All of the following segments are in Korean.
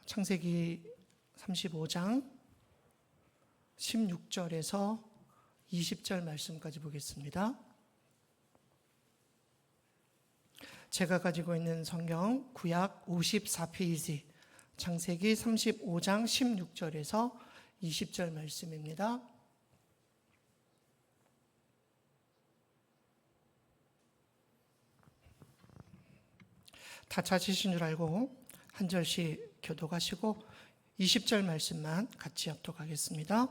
창세기 35장 16절에서 20절 말씀까지 보겠습니다. 제가 가지고 있는 성경 구약 54페이지 창세기 35장 16절에서 20절 말씀입니다. 다 찾으신 줄 알고 한 절씩 교독하시고 20절 말씀만 같이 합독하겠습니다.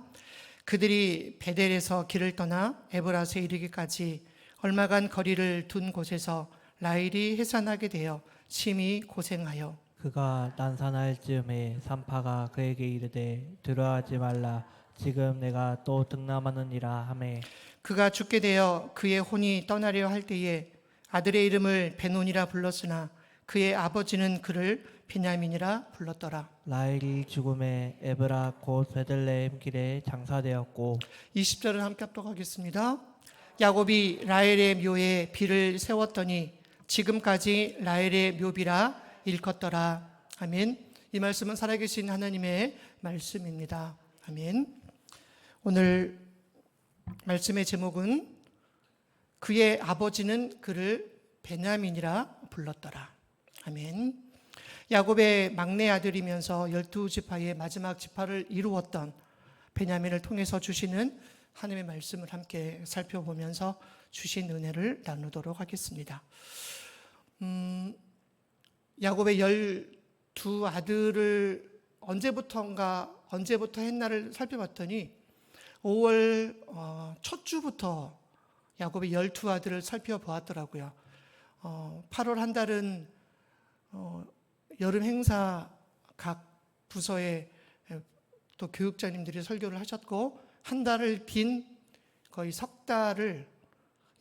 그들이 베델에서 길을 떠나 에브라스에 이르기까지 얼마간 거리를 둔 곳에서 라헬이 해산하게 되어 심히 고생하여 그가 난산할 즈음에 산파가 그에게 이르되 두려워하지 말라 지금 내가 또 등남하느니라 하매 그가 죽게 되어 그의 혼이 떠나려 할 때에 아들의 이름을 베논이라 불렀으나 그의 아버지는 그를 베냐민이라 불렀더라. 라헬이 죽음에 에브라 곧 베들레헴 길에 장사되었고 20절을 함께 합독하겠습니다. 야곱이 라헬의 묘에 비를 세웠더니 지금까지 라헬의 묘비라 일컫더라. 아멘. 이 말씀은 살아계신 하나님의 말씀입니다. 아멘. 오늘 말씀의 제목은 그의 아버지는 그를 베냐민이라 불렀더라. 아멘. 야곱의 막내 아들이면서 12지파의 마지막 지파를 이루었던 베냐민을 통해서 주시는 하나님의 말씀을 함께 살펴보면서 주신 은혜를 나누도록 하겠습니다. 야곱의 12아들을 언제부터 했나를 살펴봤더니 5월 첫 주부터 야곱의 12아들을 살펴보았더라고요. 8월 한 달은 여름 행사 각 부서에 또 교육자님들이 설교를 하셨고 한 달을 빈 거의 석 달을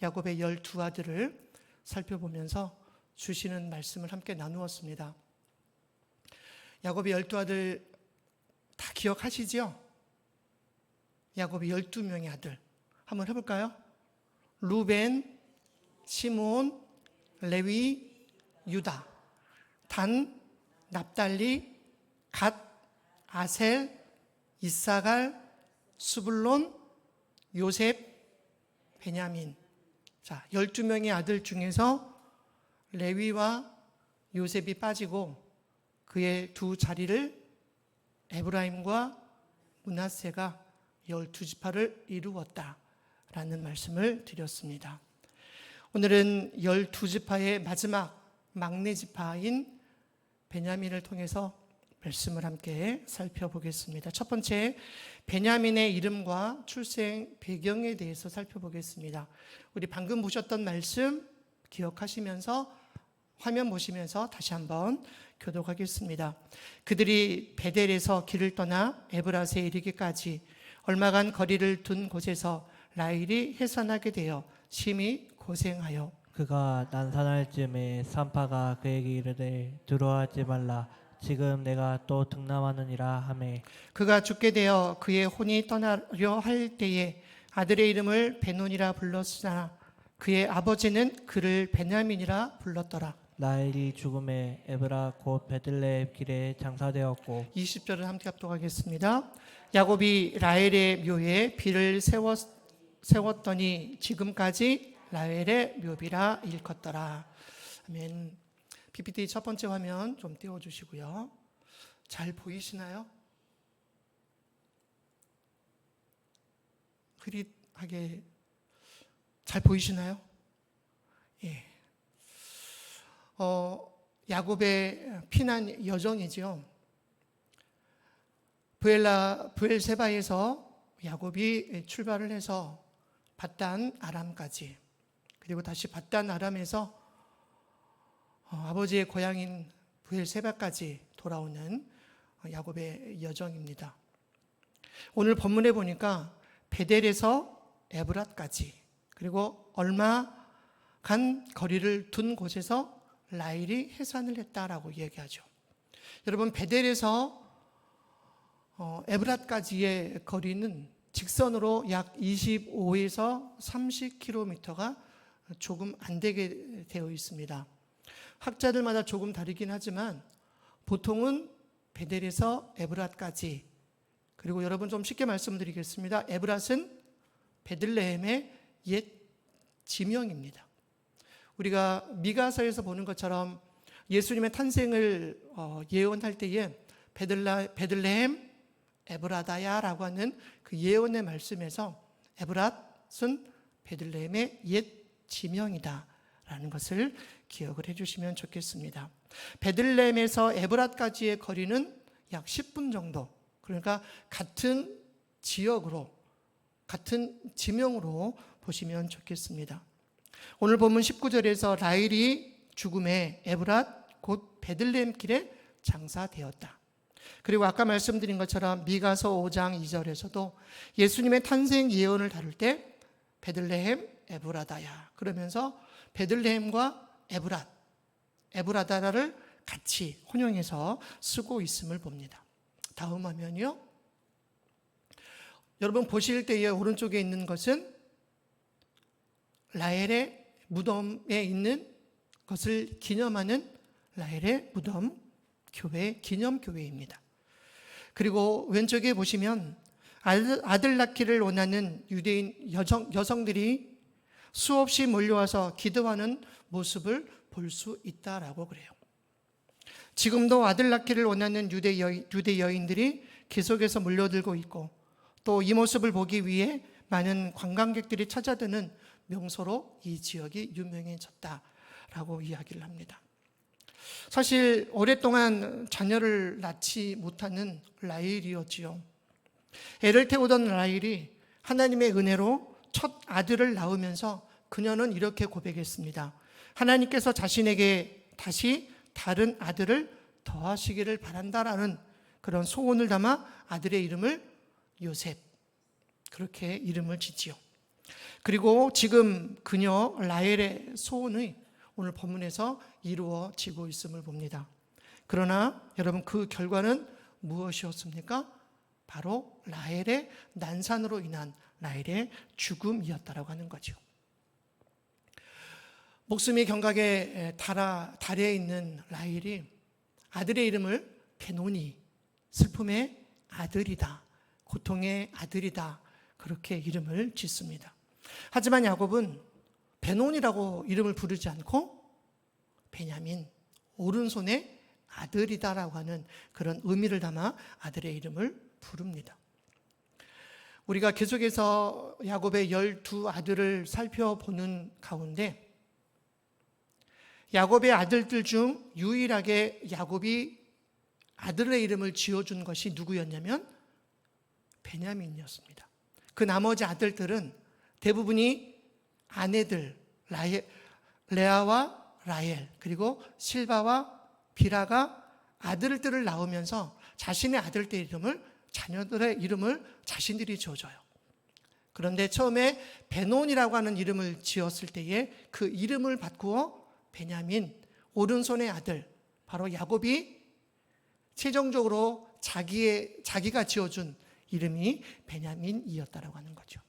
야곱의 12아들을 살펴보면서 주시는 말씀을 함께 나누었습니다. 야곱의 12아들 다 기억하시죠? 야곱의 12명의 아들 한번 해볼까요? 루벤, 시몬, 레위, 유다, 단, 납달리, 갓, 아셀, 이사갈, 스불론, 요셉, 베냐민. 자, 12명의 아들 중에서 레위와 요셉이 빠지고 그의 두 자리를 에브라임과 므낫세가 12지파를 이루었다라는 말씀을 드렸습니다. 오늘은 12지파의 마지막 막내 지파인 베냐민을 통해서 말씀을 함께 살펴보겠습니다. 첫 번째, 베냐민의 이름과 출생 배경에 대해서 살펴보겠습니다. 우리 방금 보셨던 말씀 기억하시면서 화면 보시면서 다시 한번 교독하겠습니다. 그들이 베델에서 길을 떠나 에브라스에 이르기까지 얼마간 거리를 둔 곳에서 라헬이 해산하게 되어 심히 고생하여 그가 난산할 즈음에 산파가 그에게 이르되 두려워하지 말라 지금 내가 또 등남하느니라 하매 그가 죽게 되어 그의 혼이 떠나려 할 때에 아들의 이름을 베논이라 불렀으나 그의 아버지는 그를 베냐민이라 불렀더라. 라헬이 죽음에 에브라 곧 베들레헴 길에 장사되었고 20절을 함께 합독하겠습니다. 야곱이 라헬의 묘에 비를 세웠더니 지금까지 라헬의 묘비라 일컫더라. 아멘. PPT 첫 번째 화면 좀 띄워주시고요. 잘 보이시나요? 흐릿하게 잘 보이시나요? 예. 야곱의 피난 여정이죠. 브엘세바에서 야곱이 출발을 해서 밧단 아람까지, 그리고 다시 밧단 아람에서 아버지의 고향인 브엘세바까지 돌아오는 야곱의 여정입니다. 오늘 본문에 보니까 베델에서 에브랏까지, 그리고 얼마 간 거리를 둔 곳에서 라헬이 해산을 했다라고 얘기하죠. 여러분, 베델에서 에브랏까지의 거리는 직선으로 약 25에서 30km가 조금 안 되게 되어 있습니다. 학자들마다 조금 다르긴 하지만 보통은 베델에서 에브랏까지, 그리고 여러분 좀 쉽게 말씀드리겠습니다. 에브랏은 베들레헴의 옛 지명입니다. 우리가 미가서에서 보는 것처럼 예수님의 탄생을 예언할 때에 베들레헴 에브라다야라고 하는 그 예언의 말씀에서 에브랏은 베들레헴의 옛 지명이다라는 것을 기억을 해주시면 좋겠습니다. 베들레헴에서 에브랏까지의 거리는 약 10분 정도, 그러니까 같은 지역으로, 같은 지명으로 보시면 좋겠습니다. 오늘 본문 19절에서 라헬이 죽음에 에브랏 곧 베들레헴 길에 장사되었다. 그리고 아까 말씀드린 것처럼 미가서 5장 2절에서도 예수님의 탄생 예언을 다룰 때 베들레헴 에브라다야 그러면서 베들레헴과 에브라다를 같이 혼용해서 쓰고 있음을 봅니다. 다음 화면이요. 여러분 보실 때에 오른쪽에 있는 것은 라헬의 무덤에 있는 것을 기념하는 라헬의 무덤 교회, 기념교회입니다. 그리고 왼쪽에 보시면 아들 낳기를 원하는 유대인 여성들이 수없이 몰려와서 기도하는 모습을 볼 수 있다라고 그래요. 지금도 아들 낳기를 원하는 유대 여인들이 계속해서 몰려들고 있고, 또 이 모습을 보기 위해 많은 관광객들이 찾아드는 명소로 이 지역이 유명해졌다라고 이야기를 합니다. 사실 오랫동안 자녀를 낳지 못하는 라헬이었지요. 애를 태우던 라헬이 하나님의 은혜로 첫 아들을 낳으면서 그녀는 이렇게 고백했습니다. 하나님께서 자신에게 다시 다른 아들을 더하시기를 바란다라는 그런 소원을 담아 아들의 이름을 요셉, 그렇게 이름을 짓지요. 그리고 지금 그녀 라헬의 소원이 오늘 본문에서 이루어지고 있음을 봅니다. 그러나 여러분 그 결과는 무엇이었습니까? 바로 라헬의 난산으로 인한 라헬의 죽음이었다라고 하는 거죠. 목숨이 경각에 달에 있는 라헬이 아들의 이름을 베노니, 슬픔의 아들이다, 고통의 아들이다, 그렇게 이름을 짓습니다. 하지만 야곱은 베논이라고 이름을 부르지 않고 베냐민, 오른손의 아들이다라고 하는 그런 의미를 담아 아들의 이름을 부릅니다. 우리가 계속해서 야곱의 12아들을 살펴보는 가운데 야곱의 아들들 중 유일하게 야곱이 아들의 이름을 지어준 것이 누구였냐면 베냐민이었습니다. 그 나머지 아들들은 대부분이 아내들, 레아와 라헬, 그리고 실바와 비라가 아들들을 낳으면서 자신의 아들들 이름을, 자녀들의 이름을 자신들이 지어줘요. 그런데 처음에 베논이라고 하는 이름을 지었을 때에 그 이름을 바꾸어 베냐민, 오른손의 아들, 바로 야곱이 최종적으로 자기가 지어준 이름이 베냐민이었다라고 하는 거죠.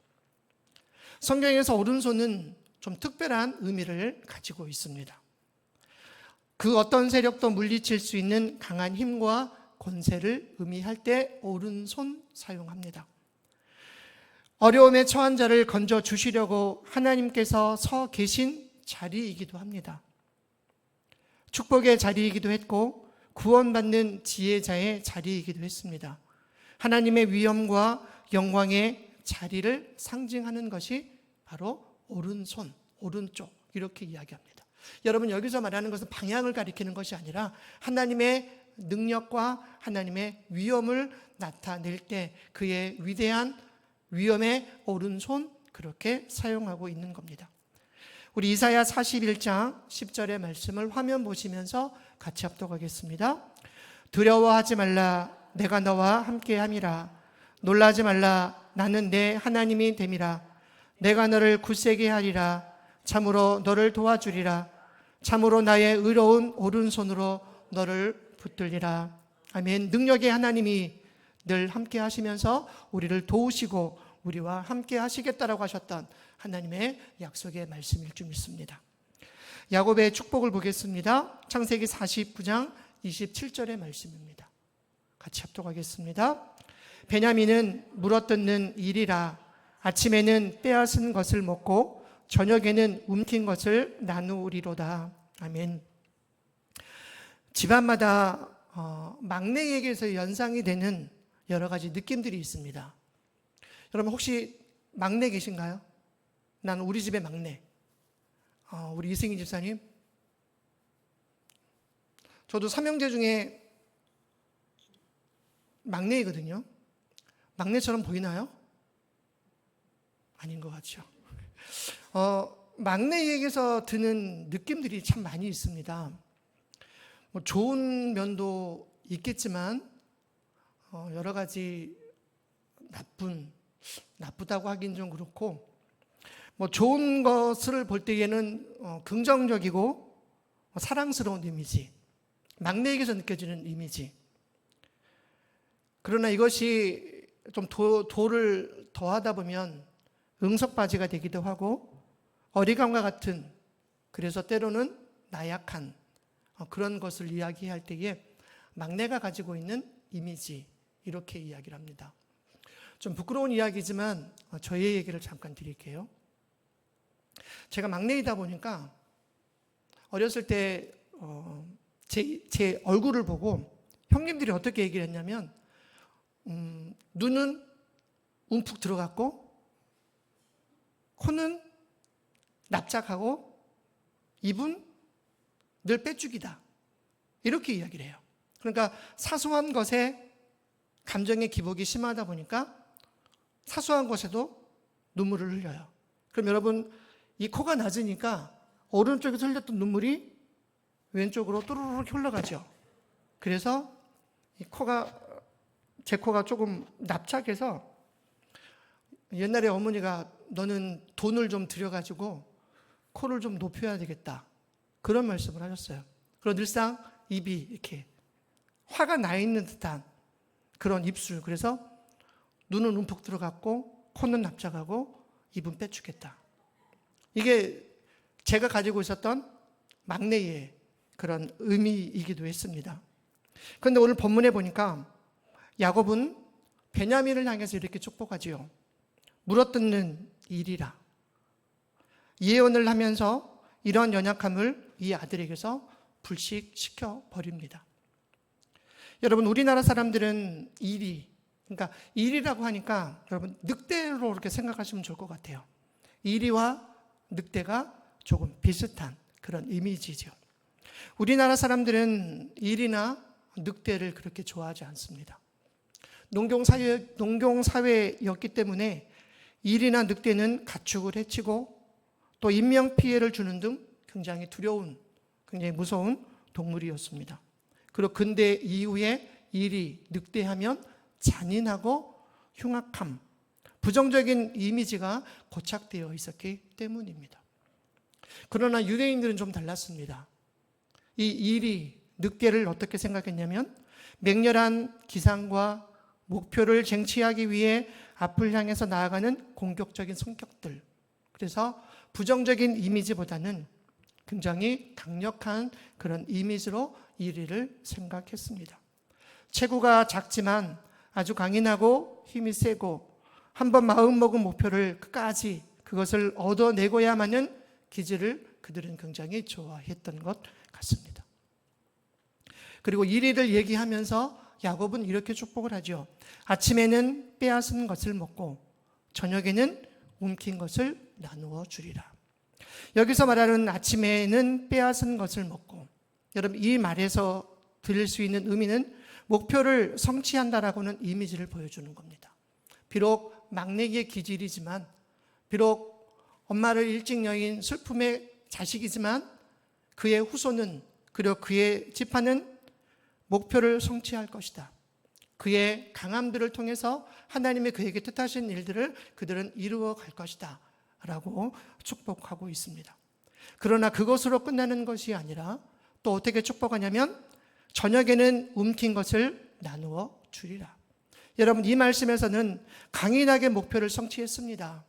성경에서 오른손은 좀 특별한 의미를 가지고 있습니다. 그 어떤 세력도 물리칠 수 있는 강한 힘과 권세를 의미할 때 오른손 사용합니다. 어려움에 처한 자를 건져 주시려고 하나님께서 서 계신 자리이기도 합니다. 축복의 자리이기도 했고 구원받는 지혜자의 자리이기도 했습니다. 하나님의 위엄과 영광의 자리를 상징하는 것이 바로 오른손, 오른쪽 이렇게 이야기합니다. 여러분 여기서 말하는 것은 방향을 가리키는 것이 아니라 하나님의 능력과 하나님의 위엄을 나타낼 때 그의 위대한 위엄의 오른손 그렇게 사용하고 있는 겁니다. 우리 이사야 41장 10절의 말씀을 화면 보시면서 같이 합독하겠습니다. 두려워하지 말라 내가 너와 함께함이라 놀라지 말라 나는 내 하나님이 됨이라 내가 너를 굳세게 하리라 참으로 너를 도와주리라 참으로 나의 의로운 오른손으로 너를 붙들리라. 아멘. 능력의 하나님이 늘 함께 하시면서 우리를 도우시고 우리와 함께 하시겠다라고 하셨던 하나님의 약속의 말씀일 줄 믿습니다. 야곱의 축복을 보겠습니다. 창세기 49장 27절의 말씀입니다. 같이 합독하겠습니다. 베냐민은 물어뜯는 일이라 아침에는 빼앗은 것을 먹고 저녁에는 움킨 것을 나누리로다. 아멘. 집안마다 막내에게서 연상이 되는 여러 가지 느낌들이 있습니다. 여러분 혹시 막내 계신가요? 나는 우리 집의 막내. 우리 이승희 집사님. 저도 삼형제 중에 막내이거든요. 막내처럼 보이나요? 아닌 것 같죠. 막내에게서 드는 느낌들이 참 많이 있습니다. 뭐 좋은 면도 있겠지만 여러 가지 나쁘다고 하긴 좀 그렇고, 뭐 좋은 것을 볼 때에는 긍정적이고 사랑스러운 이미지, 막내에게서 느껴지는 이미지. 그러나 이것이 좀 도를 더하다 보면 응석바지가 되기도 하고 어리광과 같은, 그래서 때로는 나약한 그런 것을 이야기할 때에 막내가 가지고 있는 이미지, 이렇게 이야기를 합니다. 좀 부끄러운 이야기지만 저의 얘기를 잠깐 드릴게요. 제가 막내이다 보니까 어렸을 때 제 얼굴을 보고 형님들이 어떻게 얘기를 했냐면 눈은 움푹 들어갔고 코는 납작하고 입은 늘 빼죽이다, 이렇게 이야기를 해요. 그러니까 사소한 것에 감정의 기복이 심하다 보니까 사소한 것에도 눈물을 흘려요. 그럼 여러분, 이 코가 낮으니까 오른쪽에서 흘렸던 눈물이 왼쪽으로 또르르 흘러가죠. 그래서 제 코가 조금 납작해서 옛날에 어머니가 너는 돈을 좀 들여가지고 코를 좀 높여야 되겠다, 그런 말씀을 하셨어요. 그리고 늘상 입이 이렇게 화가 나 있는 듯한 그런 입술, 그래서 눈은 움푹 들어갔고 코는 납작하고 입은 빼죽겠다. 이게 제가 가지고 있었던 막내의 그런 의미이기도 했습니다. 그런데 오늘 본문에 보니까 야곱은 베냐민을 향해서 이렇게 축복하지요. 물어뜯는 일이라. 예언을 하면서 이런 연약함을 이 아들에게서 불식시켜 버립니다. 여러분, 우리나라 사람들은 그러니까 일이라고 하니까 여러분 늑대로 이렇게 생각하시면 좋을 것 같아요. 일이와 늑대가 조금 비슷한 그런 이미지죠. 우리나라 사람들은 일이나 늑대를 그렇게 좋아하지 않습니다. 농경사회였기 때문에 일이나 늑대는 가축을 해치고 또 인명피해를 주는 등 굉장히 두려운, 굉장히 무서운 동물이었습니다. 그리고 근대 이후에 일이, 늑대하면 잔인하고 흉악함, 부정적인 이미지가 고착되어 있었기 때문입니다. 그러나 유대인들은 좀 달랐습니다. 이 일이, 늑대를 어떻게 생각했냐면 맹렬한 기상과 목표를 쟁취하기 위해 앞을 향해서 나아가는 공격적인 성격들, 그래서 부정적인 이미지보다는 굉장히 강력한 그런 이미지로 일을 생각했습니다. 체구가 작지만 아주 강인하고 힘이 세고 한번 마음먹은 목표를 끝까지 그것을 얻어내고야만 하는 기질을 그들은 굉장히 좋아했던 것 같습니다. 그리고 일을 얘기하면서 야곱은 이렇게 축복을 하죠. 아침에는 빼앗은 것을 먹고 저녁에는 움킨 것을 나누어 주리라. 여기서 말하는 아침에는 빼앗은 것을 먹고, 여러분 이 말에서 들을 수 있는 의미는 목표를 성취한다라고는 이미지를 보여주는 겁니다. 비록 막내기의 기질이지만, 비록 엄마를 일찍 여인 슬픔의 자식이지만 그의 후손은, 그리고 그의 지파는 목표를 성취할 것이다. 그의 강함들을 통해서 하나님의 그에게 뜻하신 일들을 그들은 이루어 갈 것이다 라고 축복하고 있습니다. 그러나 그것으로 끝나는 것이 아니라 또 어떻게 축복하냐면 저녁에는 움킨 것을 나누어 주리라. 여러분 이 말씀에서는 강인하게 목표를 성취했습니다.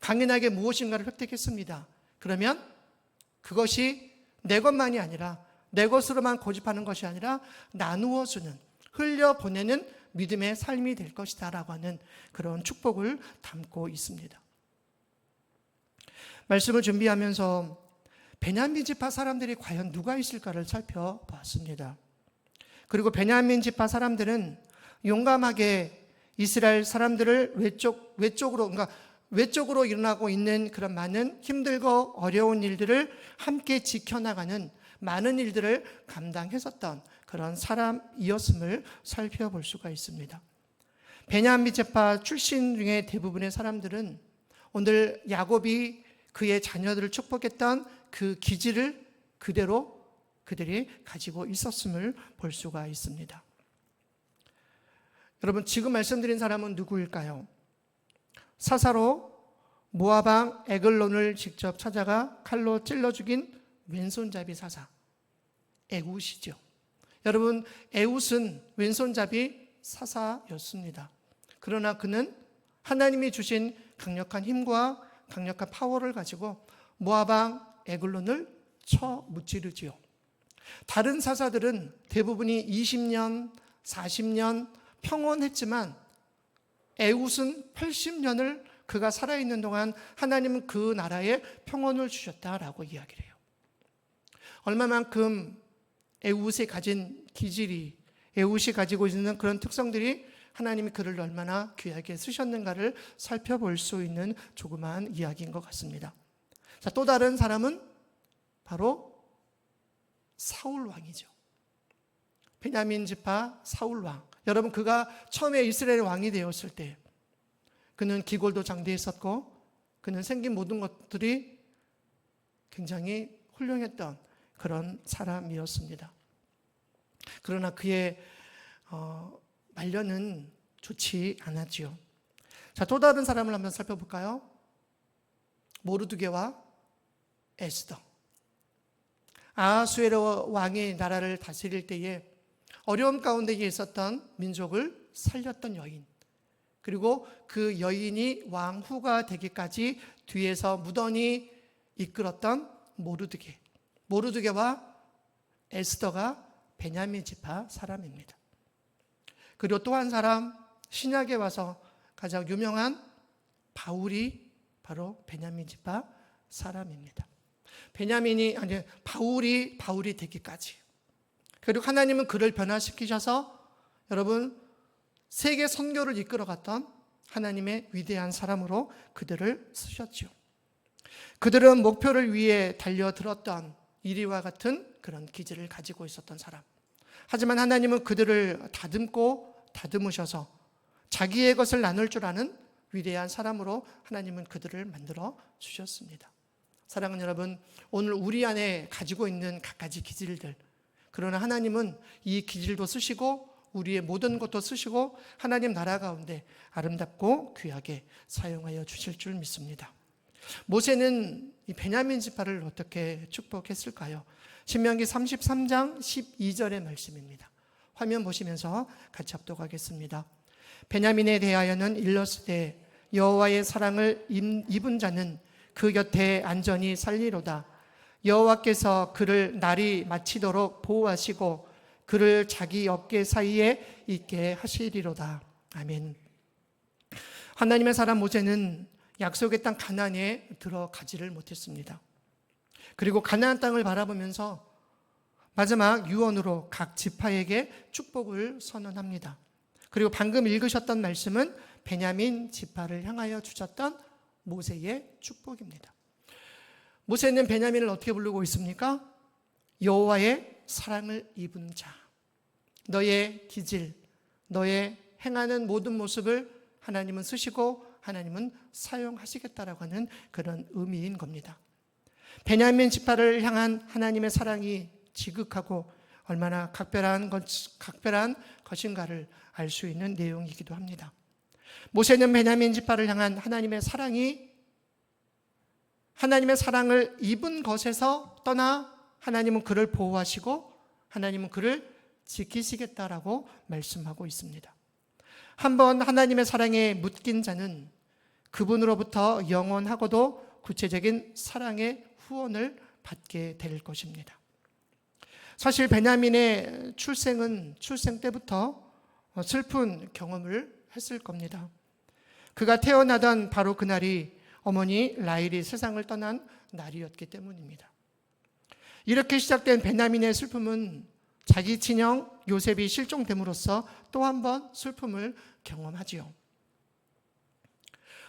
강인하게 무엇인가를 획득했습니다. 그러면 그것이 내 것만이 아니라, 내 것으로만 고집하는 것이 아니라 나누어 주는, 흘려보내는 믿음의 삶이 될 것이다 라고 하는 그런 축복을 담고 있습니다. 말씀을 준비하면서 베냐민 지파 사람들이 과연 누가 있을까를 살펴봤습니다. 그리고 베냐민 지파 사람들은 용감하게 이스라엘 사람들을 외적으로 일어나고 있는 그런 많은 힘들고 어려운 일들을 함께 지켜나가는 많은 일들을 감당했었던 그런 사람이었음을 살펴볼 수가 있습니다. 베냐민 지파 출신 중에 대부분의 사람들은 오늘 야곱이 그의 자녀들을 축복했던 그 기질을 그대로 그들이 가지고 있었음을 볼 수가 있습니다. 여러분, 지금 말씀드린 사람은 누구일까요? 사사로 모압 왕 에글론을 직접 찾아가 칼로 찔러 죽인 왼손잡이 사사 에훗이죠. 여러분, 에훗은 왼손잡이 사사였습니다. 그러나 그는 하나님이 주신 강력한 힘과 강력한 파워를 가지고 모압 왕 에글론을 쳐 무찌르지요. 다른 사사들은 대부분이 20년, 40년 평온했지만 에훗은 80년을 그가 살아있는 동안 하나님은 그 나라에 평온을 주셨다라고 이야기를 해요. 얼마만큼 에훗이 가진 기질이, 에훗이 가지고 있는 그런 특성들이 하나님이 그를 얼마나 귀하게 쓰셨는가를 살펴볼 수 있는 조그마한 이야기인 것 같습니다. 자, 또 다른 사람은 바로 사울 왕이죠. 베냐민 지파 사울 왕. 여러분, 그가 처음에 이스라엘 왕이 되었을 때 그는 기골도 장대했었고 그는 생긴 모든 것들이 굉장히 훌륭했던 그런 사람이었습니다. 그러나 그의 말년은 좋지 않았지요. 자, 또 다른 사람을 한번 살펴볼까요? 모르드게와 에스더. 아하수에로 왕이 나라를 다스릴 때에 어려움 가운데 있었던 민족을 살렸던 여인, 그리고 그 여인이 왕후가 되기까지 뒤에서 무던히 이끌었던 모르드게와 에스더가 베냐민 지파 사람입니다. 그리고 또 한 사람, 신약에 와서 가장 유명한 바울이 바로 베냐민 지파 사람입니다. 바울이 되기까지. 그리고 하나님은 그를 변화시키셔서 여러분 세계 선교를 이끌어갔던 하나님의 위대한 사람으로 그들을 쓰셨죠. 그들은 목표를 위해 달려들었던 이리와 같은 그런 기질을 가지고 있었던 사람. 하지만 하나님은 그들을 다듬으셔서 자기의 것을 나눌 줄 아는 위대한 사람으로 하나님은 그들을 만들어 주셨습니다. 사랑하는 여러분, 오늘 우리 안에 가지고 있는 갖가지 기질들, 그러나 하나님은 이 기질도 쓰시고 우리의 모든 것도 쓰시고 하나님 나라 가운데 아름답고 귀하게 사용하여 주실 줄 믿습니다. 모세는 이 베냐민 지파를 어떻게 축복했을까요? 신명기 33장 12절의 말씀입니다. 화면 보시면서 같이 합독하겠습니다. 베냐민에 대하여는 일렀으되 여호와의 사랑을 입은 자는 그 곁에 안전히 살리로다. 여호와께서 그를 날이 마치도록 보호하시고 그를 자기 어깨 사이에 있게 하시리로다. 아멘. 하나님의 사람 모세는 약속의 땅 가나안에 들어가지를 못했습니다. 그리고 가나안 땅을 바라보면서 마지막 유언으로 각 지파에게 축복을 선언합니다. 그리고 방금 읽으셨던 말씀은 베냐민 지파를 향하여 주셨던 모세의 축복입니다. 모세는 베냐민을 어떻게 부르고 있습니까? 여호와의 사랑을 입은 자. 너의 기질, 너의 행하는 모든 모습을 하나님은 쓰시고 하나님은 사용하시겠다라고 하는 그런 의미인 겁니다. 베냐민 지파를 향한 하나님의 사랑이 지극하고 얼마나 각별한 것인가를 알 수 있는 내용이기도 합니다. 모세는 베냐민 지파를 향한 하나님의 사랑을 입은 것에서 떠나 하나님은 그를 보호하시고 하나님은 그를 지키시겠다라고 말씀하고 있습니다. 한번 하나님의 사랑에 묶인 자는 그분으로부터 영원하고도 구체적인 사랑의 후원을 받게 될 것입니다. 사실 베냐민의 출생 때부터 슬픈 경험을 했을 겁니다. 그가 태어나던 바로 그날이 어머니 라헬이 세상을 떠난 날이었기 때문입니다. 이렇게 시작된 베냐민의 슬픔은 자기 친형 요셉이 실종됨으로써 또 한 번 슬픔을 경험하지요.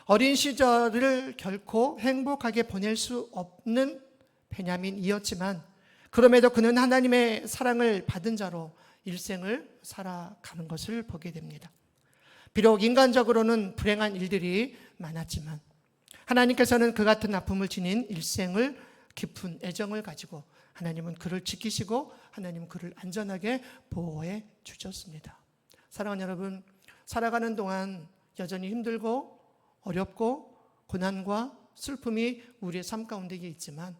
어린 시절을 결코 행복하게 보낼 수 없는 베냐민이었지만 그럼에도 그는 하나님의 사랑을 받은 자로 일생을 살아가는 것을 보게 됩니다. 비록 인간적으로는 불행한 일들이 많았지만 하나님께서는 그 같은 아픔을 지닌 일생을 깊은 애정을 가지고 하나님은 그를 지키시고 하나님은 그를 안전하게 보호해 주셨습니다. 사랑하는 여러분, 살아가는 동안 여전히 힘들고 어렵고 고난과 슬픔이 우리의 삶 가운데 있지만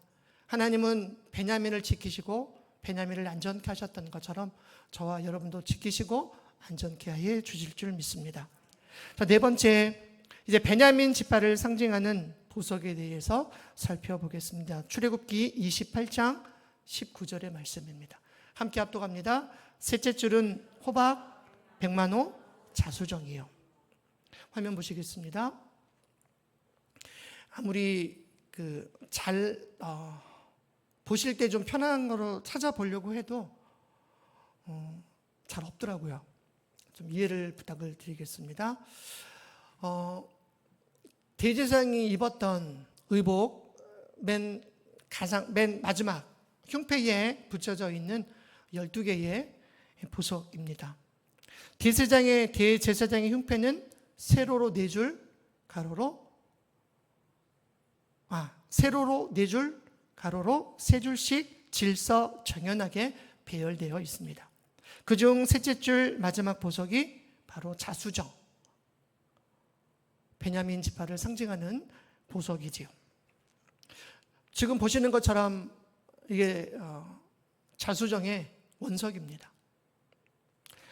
하나님은 베냐민을 지키시고 베냐민을 안전케 하셨던 것처럼 저와 여러분도 지키시고 안전케 해 주실 줄 믿습니다. 자, 네 번째, 이제 베냐민 지파를 상징하는 보석에 대해서 살펴보겠습니다. 출애굽기 28장 19절의 말씀입니다. 함께 합독합니다. 셋째 줄은 호박, 백만호, 자수정이요. 화면 보시겠습니다. 아무리 보실 때 좀 편한 거로 찾아보려고 해도 잘 없더라고요. 좀 이해를 부탁을 드리겠습니다. 대제사장이 입었던 의복 맨 마지막 흉패에 붙여져 있는 12개의 보석입니다. 대제사장의 흉패는 세로로 4줄 가로로 3줄씩 질서정연하게 배열되어 있습니다. 그중 셋째 줄 마지막 보석이 바로 자수정, 베냐민 지파를 상징하는 보석이지요. 지금 보시는 것처럼 이게 자수정의 원석입니다.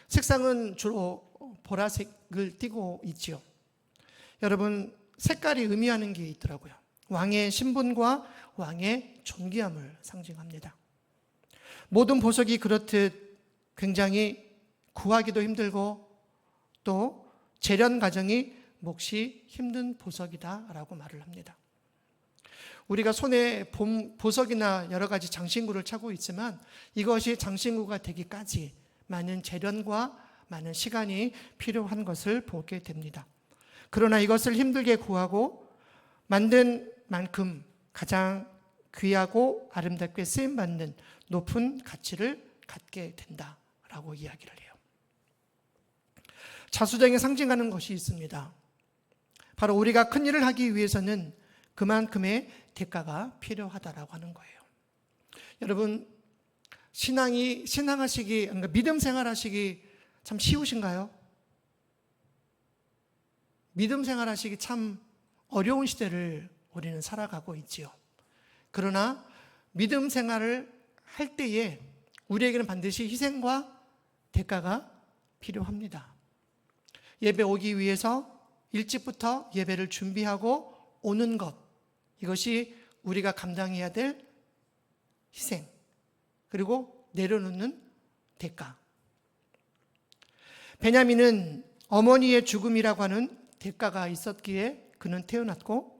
색상은 주로 보라색을 띠고 있지요. 여러분, 색깔이 의미하는 게 있더라고요. 왕의 신분과 왕의 존귀함을 상징합니다. 모든 보석이 그렇듯 굉장히 구하기도 힘들고 또 재련 과정이 몫이 힘든 보석이다라고 말을 합니다. 우리가 손에 보석이나 여러 가지 장신구를 차고 있지만 이것이 장신구가 되기까지 많은 재련과 많은 시간이 필요한 것을 보게 됩니다. 그러나 이것을 힘들게 구하고 만든 만큼 가장 귀하고 아름답게 쓰임받는 높은 가치를 갖게 된다라고 이야기를 해요. 자수정에 상징하는 것이 있습니다. 바로 우리가 큰 일을 하기 위해서는 그만큼의 대가가 필요하다라고 하는 거예요. 여러분, 신앙하시기, 그러니까 믿음 생활하시기 참 쉬우신가요? 믿음 생활하시기 참 어려운 시대를 우리는 살아가고 있지요. 그러나 믿음 생활을 할 때에 우리에게는 반드시 희생과 대가가 필요합니다. 예배 오기 위해서 일찍부터 예배를 준비하고 오는 것, 이것이 우리가 감당해야 될 희생, 그리고 내려놓는 대가. 베냐민은 어머니의 죽음이라고 하는 대가가 있었기에 그는 태어났고,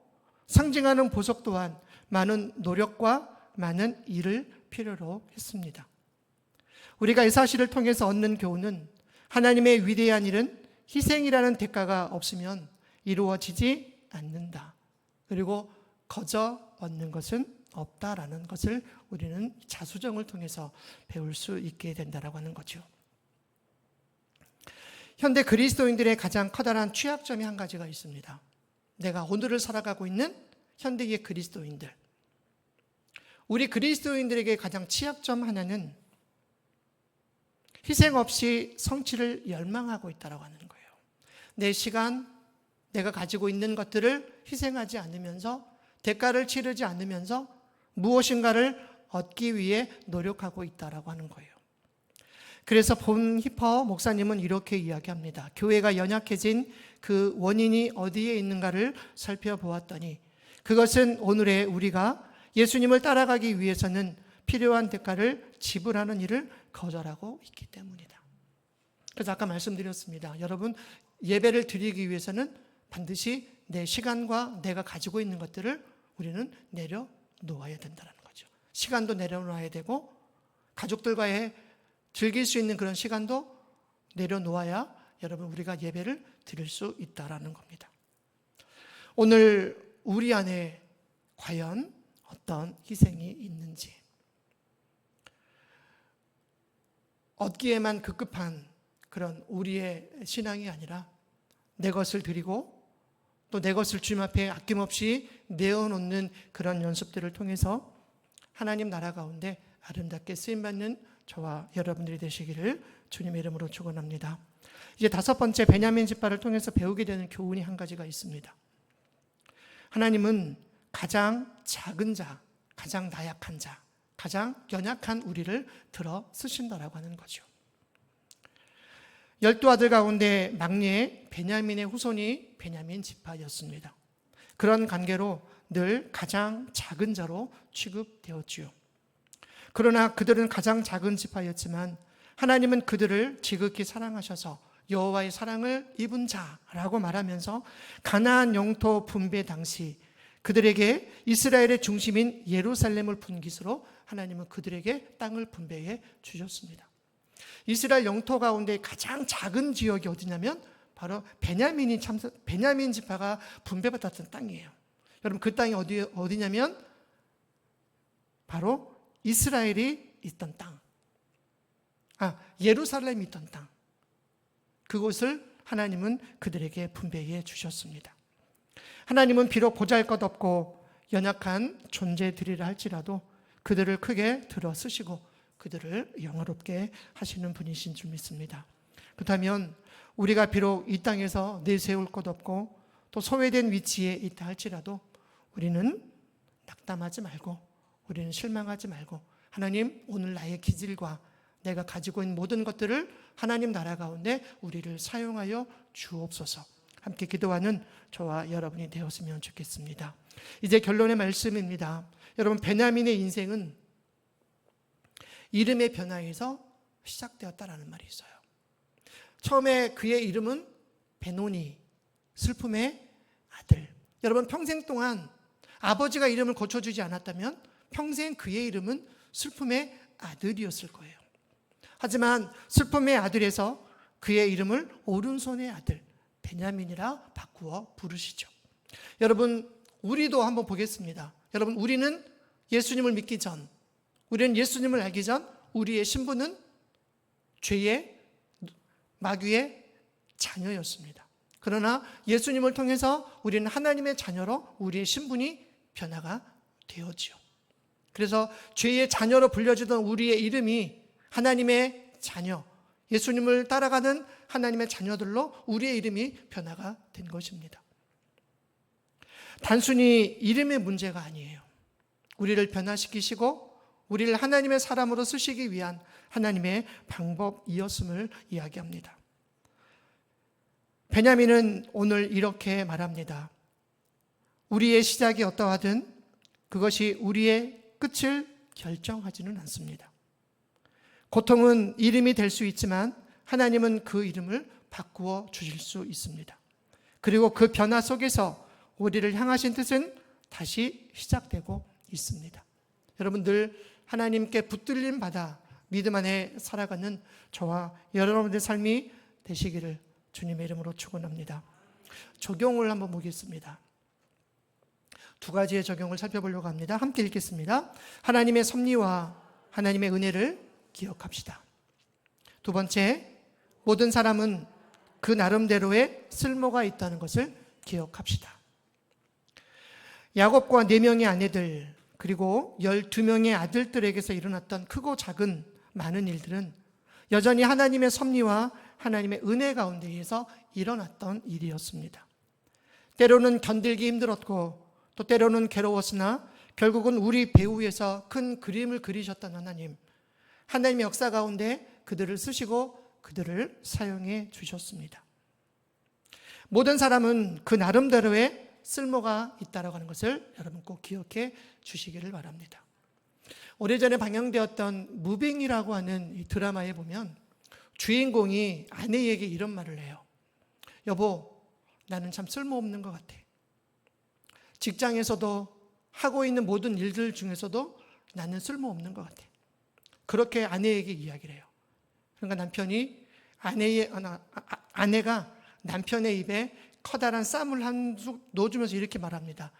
상징하는 보석 또한 많은 노력과 많은 일을 필요로 했습니다. 우리가 이 사실을 통해서 얻는 교훈은 하나님의 위대한 일은 희생이라는 대가가 없으면 이루어지지 않는다. 그리고 거저 얻는 것은 없다라는 것을 우리는 자수정을 통해서 배울 수 있게 된다라고 하는 거죠. 현대 그리스도인들의 가장 커다란 취약점이 한 가지가 있습니다. 내가 오늘을 살아가고 있는 현대의 그리스도인들, 우리 그리스도인들에게 가장 취약점 하나는 희생 없이 성취를 열망하고 있다고 하는 거예요. 내 시간, 내가 가지고 있는 것들을 희생하지 않으면서, 대가를 치르지 않으면서 무엇인가를 얻기 위해 노력하고 있다고 하는 거예요. 그래서 본 히퍼 목사님은 이렇게 이야기합니다. 교회가 연약해진 그 원인이 어디에 있는가를 살펴보았더니 그것은 오늘의 우리가 예수님을 따라가기 위해서는 필요한 대가를 지불하는 일을 거절하고 있기 때문이다. 그래서 아까 말씀드렸습니다. 여러분, 예배를 드리기 위해서는 반드시 내 시간과 내가 가지고 있는 것들을 우리는 내려놓아야 된다는 거죠. 시간도 내려놓아야 되고 가족들과의 즐길 수 있는 그런 시간도 내려놓아야 여러분 우리가 예배를 드릴 수 있다라는 겁니다. 오늘 우리 안에 과연 어떤 희생이 있는지, 얻기에만 급급한 그런 우리의 신앙이 아니라 내 것을 드리고 또 내 것을 주님 앞에 아낌없이 내어놓는 그런 연습들을 통해서 하나님 나라 가운데 아름답게 쓰임받는 저와 여러분들이 되시기를 주님의 이름으로 축원합니다. 이제 다섯 번째, 베냐민 지파를 통해서 배우게 되는 교훈이 한 가지가 있습니다. 하나님은 가장 작은 자, 가장 나약한 자, 가장 연약한 우리를 들어 쓰신다라고 하는 거죠. 12아들 가운데 막내 베냐민의 후손이 베냐민 지파였습니다. 그런 관계로 늘 가장 작은 자로 취급되었지요. 그러나 그들은 가장 작은 지파였지만 하나님은 그들을 지극히 사랑하셔서 여호와의 사랑을 입은 자라고 말하면서 가나안 영토 분배 당시 그들에게 이스라엘의 중심인 예루살렘을 분깃으로 하나님은 그들에게 땅을 분배해 주셨습니다. 이스라엘 영토 가운데 가장 작은 지역이 어디냐면 바로 베냐민 지파가 분배받았던 땅이에요. 여러분, 그 땅이 어디냐면 바로 이스라엘이 있던 땅, 예루살렘이 있던 땅, 그곳을 하나님은 그들에게 분배해 주셨습니다. 하나님은 비록 보잘것없고 연약한 존재들이라 할지라도 그들을 크게 들어 쓰시고 그들을 영화롭게 하시는 분이신 줄 믿습니다. 그렇다면 우리가 비록 이 땅에서 내세울 것 없고 또 소외된 위치에 있다 할지라도 우리는 낙담하지 말고, 우리는 실망하지 말고, 하나님, 오늘 나의 기질과 내가 가지고 있는 모든 것들을 하나님 나라 가운데 우리를 사용하여 주옵소서. 함께 기도하는 저와 여러분이 되었으면 좋겠습니다. 이제 결론의 말씀입니다. 여러분, 베냐민의 인생은 이름의 변화에서 시작되었다라는 말이 있어요. 처음에 그의 이름은 베노니, 슬픔의 아들. 여러분, 평생 동안 아버지가 이름을 고쳐주지 않았다면 평생 그의 이름은 슬픔의 아들이었을 거예요. 하지만 슬픔의 아들에서 그의 이름을 오른손의 아들 베냐민이라 바꾸어 부르시죠. 여러분, 우리도 한번 보겠습니다. 여러분, 우리는 예수님을 믿기 전, 우리는 예수님을 알기 전 우리의 신분은 죄의 마귀의 자녀였습니다. 그러나 예수님을 통해서 우리는 하나님의 자녀로 우리의 신분이 변화가 되었지요. 그래서 죄의 자녀로 불려지던 우리의 이름이 하나님의 자녀, 예수님을 따라가는 하나님의 자녀들로 우리의 이름이 변화가 된 것입니다. 단순히 이름의 문제가 아니에요. 우리를 변화시키시고 우리를 하나님의 사람으로 쓰시기 위한 하나님의 방법이었음을 이야기합니다. 베냐민은 오늘 이렇게 말합니다. 우리의 시작이 어떠하든 그것이 우리의 끝을 결정하지는 않습니다. 고통은 이름이 될 수 있지만 하나님은 그 이름을 바꾸어 주실 수 있습니다. 그리고 그 변화 속에서 우리를 향하신 뜻은 다시 시작되고 있습니다. 여러분, 늘 하나님께 붙들림 받아 믿음 안에 살아가는 저와 여러분들의 삶이 되시기를 주님의 이름으로 축원합니다. 적용을 한번 보겠습니다. 두 가지의 적용을 살펴보려고 합니다. 함께 읽겠습니다. 하나님의 섭리와 하나님의 은혜를 기억합시다. 두 번째, 모든 사람은 그 나름대로의 쓸모가 있다는 것을 기억합시다. 야곱과 4명의 아내들 그리고 12명의 아들들에게서 일어났던 크고 작은 많은 일들은 여전히 하나님의 섭리와 하나님의 은혜 가운데에서 일어났던 일이었습니다. 때로는 견딜기 힘들었고 또 때로는 괴로웠으나 결국은 우리 배후에서 큰 그림을 그리셨던 하나님의 역사 가운데 그들을 쓰시고 그들을 사용해 주셨습니다. 모든 사람은 그 나름대로의 쓸모가 있다라고 하는 것을 여러분 꼭 기억해 주시기를 바랍니다. 오래전에 방영되었던 무빙이라고 하는 이 드라마에 보면 주인공이 아내에게 이런 말을 해요. 여보, 나는 참 쓸모없는 것 같아. 직장에서도 하고 있는 모든 일들 중에서도 나는 쓸모없는 것 같아. 그렇게 아내에게 이야기를 해요. 그러니까 아내가 남편의 입에 커다란 쌈을 한 숟 넣어주면서 이렇게 말합니다.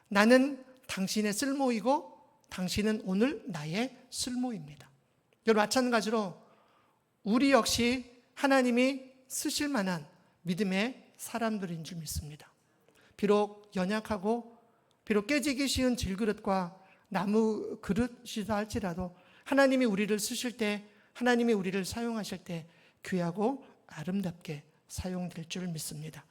나는 당신의 쓸모이고 당신은 오늘 나의 쓸모입니다. 여러분, 마찬가지로 우리 역시 하나님이 쓰실 만한 믿음의 사람들인 줄 믿습니다. 비록 연약하고 비록 깨지기 쉬운 질그릇과 나무 그릇이다 할지라도 하나님이 우리를 쓰실 때, 하나님이 우리를 사용하실 때 귀하고 아름답게 사용될 줄 믿습니다.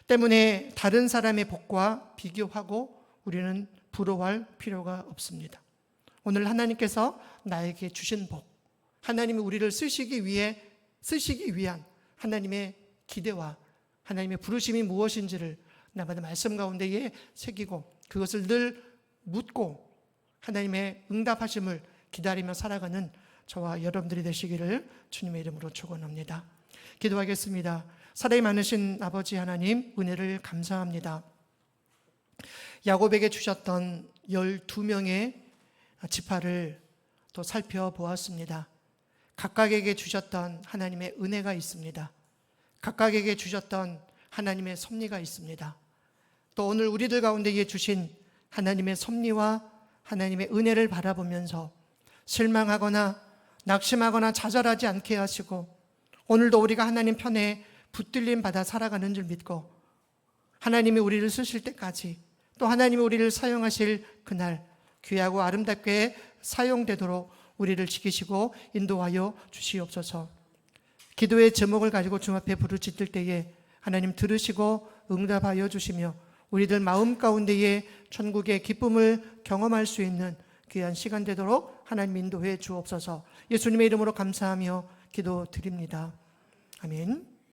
때문에 다른 사람의 복과 비교하고 우리는 부러워할 필요가 없습니다. 오늘 하나님께서 나에게 주신 복, 하나님이 우리를 쓰시기 위한 하나님의 기대와 하나님의 부르심이 무엇인지를 나마다 말씀 가운데에 새기고 그것을 늘 묻고 하나님의 응답하심을 기다리며 살아가는 저와 여러분들이 되시기를 주님의 이름으로 축원합니다. 기도하겠습니다. 사랑이 많으신 아버지 하나님, 은혜를 감사합니다. 야곱에게 주셨던 12명의 지파를 또 살펴보았습니다. 각각에게 주셨던 하나님의 은혜가 있습니다. 각각에게 주셨던 하나님의 섭리가 있습니다. 또 오늘 우리들 가운데에 주신 하나님의 섭리와 하나님의 은혜를 바라보면서 실망하거나 낙심하거나 좌절하지 않게 하시고 오늘도 우리가 하나님 편에 붙들림 받아 살아가는 줄 믿고 하나님이 우리를 쓰실 때까지 또 하나님이 우리를 사용하실 그날 귀하고 아름답게 사용되도록 우리를 지키시고 인도하여 주시옵소서. 기도의 제목을 가지고 주 앞에 부르짖을 때에 하나님 들으시고 응답하여 주시며 우리들 마음 가운데에 천국의 기쁨을 경험할 수 있는 귀한 시간 되도록 하나님 인도해 주옵소서. 예수님의 이름으로 감사하며 기도드립니다. 아멘.